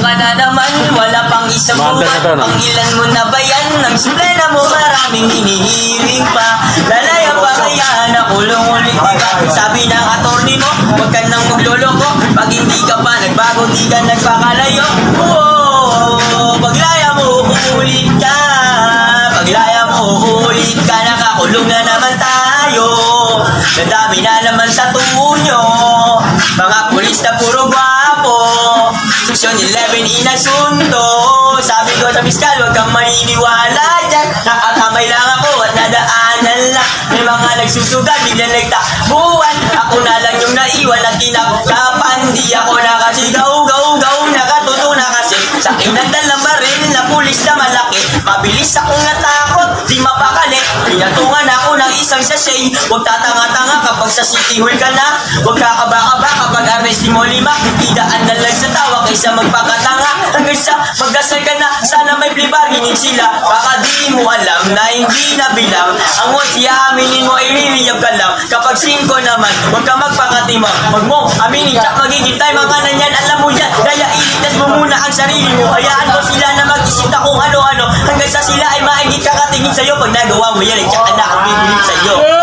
ka na naman, wala pang isang buwan. Pang ilan mo na ba yan? Ang suplena mo maraming hinihiling pa. Lalaya pa kaya nakulong ulit ka. Sabi ng attorney mo, huwag ka nang magloloko. Pag hindi ka pa nagbago, di ka nagpakalayo. Paglaya mo, ulit ka. Paglaya mo, ulit ka. Nakakulong na naman tayo. Nadami na naman sa tunyo. Mga pulis na puro gwapo. Section 11 inasundo. Sabi ko sa miskal, huwag kang maniniwala dyan. Nakakamay lang ako at nadaanan lang. May mga nagsusugat, biglang nagtakbuhan. Ako na lang yung naiwan at kinakapan. Di ako nakasigaw, gaw, nakatuto na kasi. Sa kinandal ng baril na pulis na malaki. Mabilis akong natakot, di mapakali. Pinatungan ako ng isang sachet. Huwag tatanga-tanga kapag sa city hall ka na. Huwag kakaba-kaba kapag arrestin mo 5. Idaan na lang sa tawa kaysa magpakatanga. Hanggang sa magdasal ka na, sana may plibarinig sila. Baka di mo alam na hindi na bilang. Ang siya aminin mo ay ririyab ka lang. Kapag 5 naman, huwag ka magpakatimang. Huwag mo aminin, tsak magiging tayo mga nanyan. Alam mo yan, kaya ilitas mo muna ang sarili mo. Hayaan mo sila na mag-isip na kung ano-ano. Hanggang sa sila ay maigit kakatingin sa'yo. Pag nagawa mo yan, ay tsak na ang bibilip sa'yo.